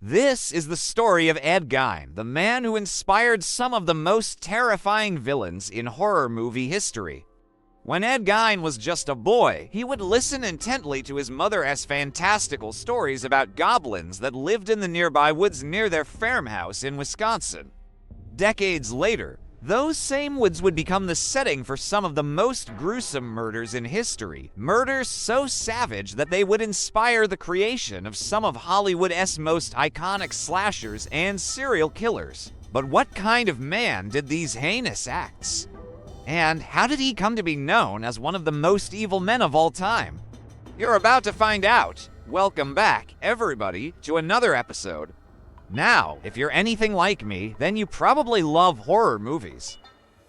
This is the story of Ed Gein, the man who inspired some of the most terrifying villains in horror movie history. When Ed Gein was just a boy, he would listen intently to his mother's fantastical stories about goblins that lived in the nearby woods near their farmhouse in Wisconsin. Decades later, those same woods would become the setting for some of the most gruesome murders in history, murders so savage that they would inspire the creation of some of Hollywood's most iconic slashers and serial killers. But what kind of man did these heinous acts? And how did he come to be known as one of the most evil men of all time? You're about to find out. Welcome back, everybody, to another episode. Now, if you're anything like me, then you probably love horror movies.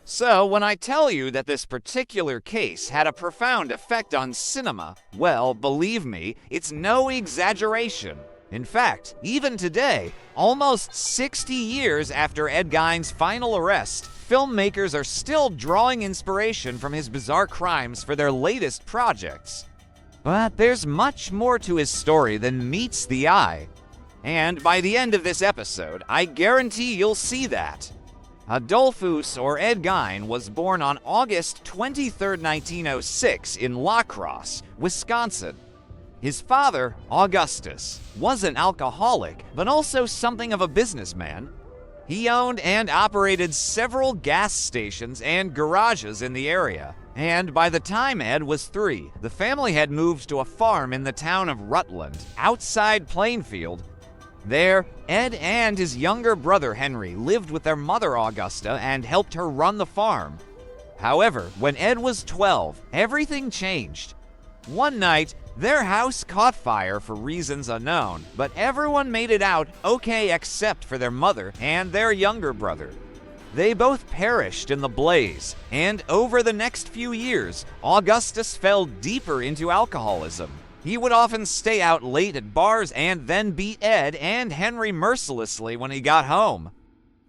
So, when I tell you that this particular case had a profound effect on cinema, well, believe me, it's no exaggeration. In fact, even today, almost 60 years after Ed Gein's final arrest, filmmakers are still drawing inspiration from his bizarre crimes for their latest projects. But there's much more to his story than meets the eye. And by the end of this episode, I guarantee you'll see that. Adolphus, or Ed Gein, was born on August 23, 1906 in La Crosse, Wisconsin. His father, Augustus, was an alcoholic, but also something of a businessman. He owned and operated several gas stations and garages in the area, and by the time Ed was 3, the family had moved to a farm in the town of Rutland, outside Plainfield. There, Ed and his younger brother Henry lived with their mother Augusta and helped her run the farm. However, when Ed was 12, everything changed. One night, their house caught fire for reasons unknown, but everyone made it out okay except for their mother and their younger brother. They both perished in the blaze, and over the next few years, Augustus fell deeper into alcoholism. He would often stay out late at bars and then beat Ed and Henry mercilessly when he got home.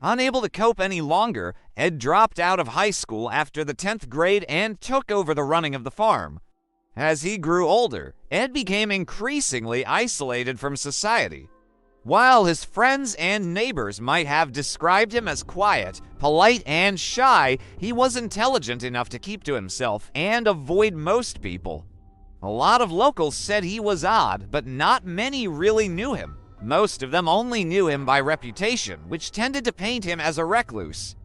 Unable to cope any longer, Ed dropped out of high school after the 10th grade and took over the running of the farm. As he grew older, Ed became increasingly isolated from society. While his friends and neighbors might have described him as quiet, polite, and shy, he was intelligent enough to keep to himself and avoid most people. A lot of locals said he was odd, but not many really knew him. Most of them only knew him by reputation, which tended to paint him as a recluse.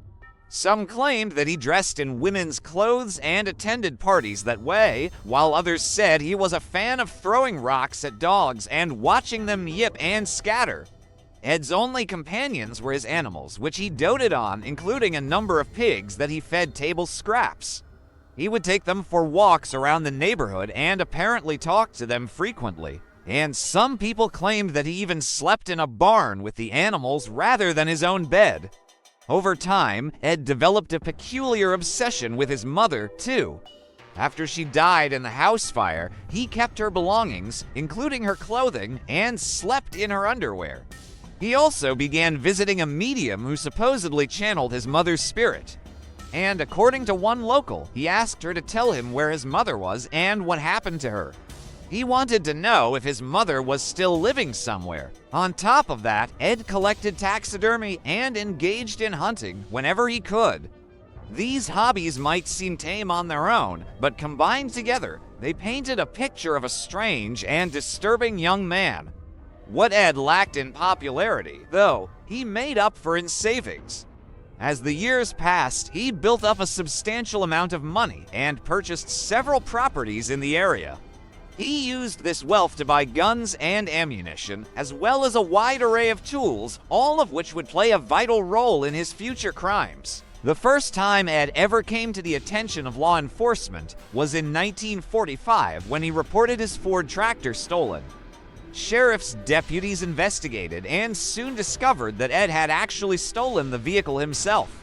Some claimed that he dressed in women's clothes and attended parties that way, while others said he was a fan of throwing rocks at dogs and watching them yip and scatter. Ed's only companions were his animals, which he doted on, including a number of pigs that he fed table scraps. He would take them for walks around the neighborhood and apparently talked to them frequently. And some people claimed that he even slept in a barn with the animals rather than his own bed. Over time, Ed developed a peculiar obsession with his mother, too. After she died in the house fire, he kept her belongings, including her clothing, and slept in her underwear. He also began visiting a medium who supposedly channeled his mother's spirit. And according to one local, he asked her to tell him where his mother was and what happened to her. He wanted to know if his mother was still living somewhere. On top of that, Ed collected taxidermy and engaged in hunting whenever he could. These hobbies might seem tame on their own, but combined together, they painted a picture of a strange and disturbing young man. What Ed lacked in popularity, though, he made up for in savings. As the years passed, he built up a substantial amount of money and purchased several properties in the area. He used this wealth to buy guns and ammunition, as well as a wide array of tools, all of which would play a vital role in his future crimes. The first time Ed ever came to the attention of law enforcement was in 1945 when he reported his Ford tractor stolen. Sheriff's deputies investigated and soon discovered that Ed had actually stolen the vehicle himself.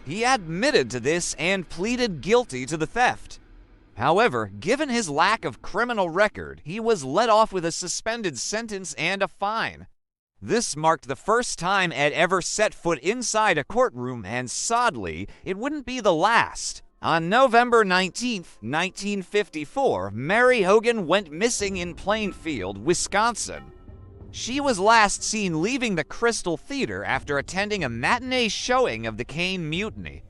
He admitted to this and pleaded guilty to the theft. However, given his lack of criminal record, he was let off with a suspended sentence and a fine. This marked the first time Ed ever set foot inside a courtroom, and sadly, it wouldn't be the last. On November 19, 1954, Mary Hogan went missing in Plainfield, Wisconsin. She was last seen leaving the Crystal Theater after attending a matinee showing of The Caine Mutiny.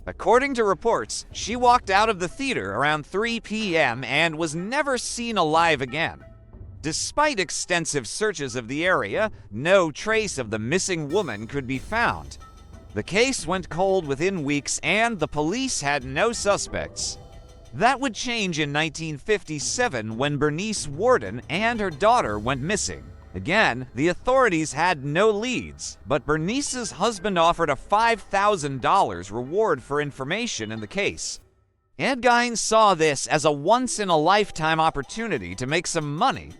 According to reports, she walked out of the theater around 3 p.m. and was never seen alive again. Despite extensive searches of the area, no trace of the missing woman could be found. The case went cold within weeks and the police had no suspects. That would change in 1957 when Bernice Worden and her daughter went missing. Again, the authorities had no leads, but Bernice's husband offered a $5,000 reward for information in the case. Ed Gein saw this as a once-in-a-lifetime opportunity to make some money.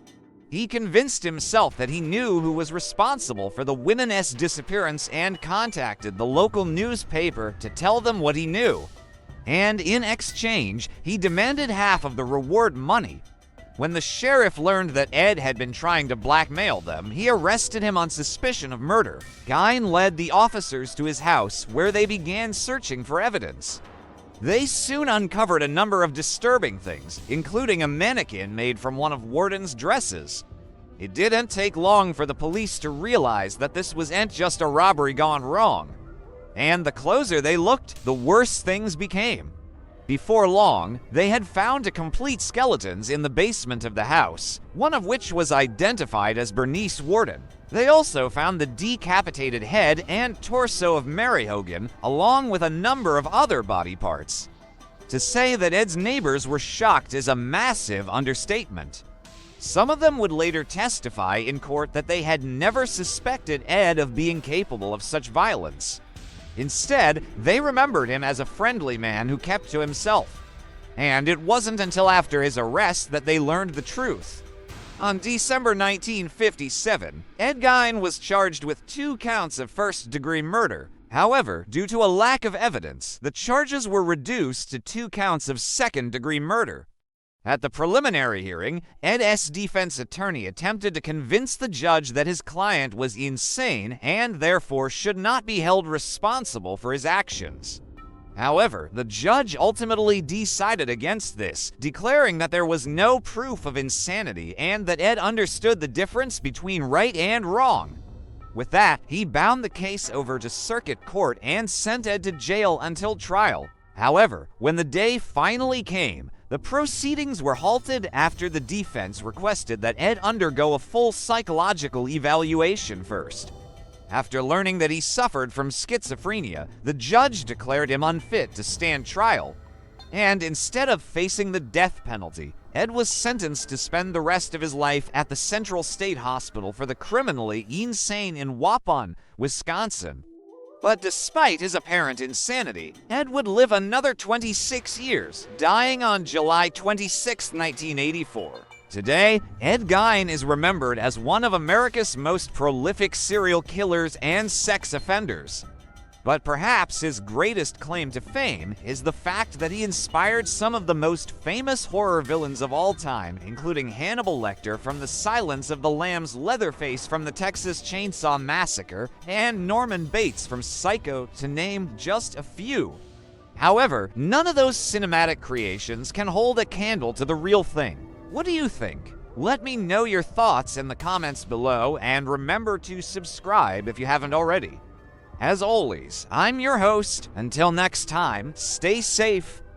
He convinced himself that he knew who was responsible for the women's disappearance and contacted the local newspaper to tell them what he knew. And in exchange, he demanded half of the reward money. When the sheriff learned that Ed had been trying to blackmail them, he arrested him on suspicion of murder. Gein led the officers to his house, where they began searching for evidence. They soon uncovered a number of disturbing things, including a mannequin made from one of Worden's dresses. It didn't take long for the police to realize that this wasn't just a robbery gone wrong. And the closer they looked, the worse things became. Before long, they had found complete skeletons in the basement of the house, one of which was identified as Bernice Worden. They also found the decapitated head and torso of Mary Hogan, along with a number of other body parts. To say that Ed's neighbors were shocked is a massive understatement. Some of them would later testify in court that they had never suspected Ed of being capable of such violence. Instead, they remembered him as a friendly man who kept to himself. And it wasn't until after his arrest that they learned the truth. On December 1957, Ed Gein was charged with 2 counts of first-degree murder. However, due to a lack of evidence, the charges were reduced to 2 counts of second-degree murder. At the preliminary hearing, Ed's defense attorney attempted to convince the judge that his client was insane and therefore should not be held responsible for his actions. However, the judge ultimately decided against this, declaring that there was no proof of insanity and that Ed understood the difference between right and wrong. With that, he bound the case over to circuit court and sent Ed to jail until trial. However, when the day finally came, the proceedings were halted after the defense requested that Ed undergo a full psychological evaluation first. After learning that he suffered from schizophrenia, the judge declared him unfit to stand trial. And instead of facing the death penalty, Ed was sentenced to spend the rest of his life at the Central State Hospital for the Criminally Insane in Waupun, Wisconsin. But despite his apparent insanity, Ed would live another 26 years, dying on July 26, 1984. Today, Ed Gein is remembered as one of America's most prolific serial killers and sex offenders. But perhaps his greatest claim to fame is the fact that he inspired some of the most famous horror villains of all time, including Hannibal Lecter from The Silence of the Lambs, Leatherface from the Texas Chainsaw Massacre, and Norman Bates from Psycho, to name just a few. However, none of those cinematic creations can hold a candle to the real thing. What do you think? Let me know your thoughts in the comments below, and remember to subscribe if you haven't already. As always, I'm your host. Until next time, stay safe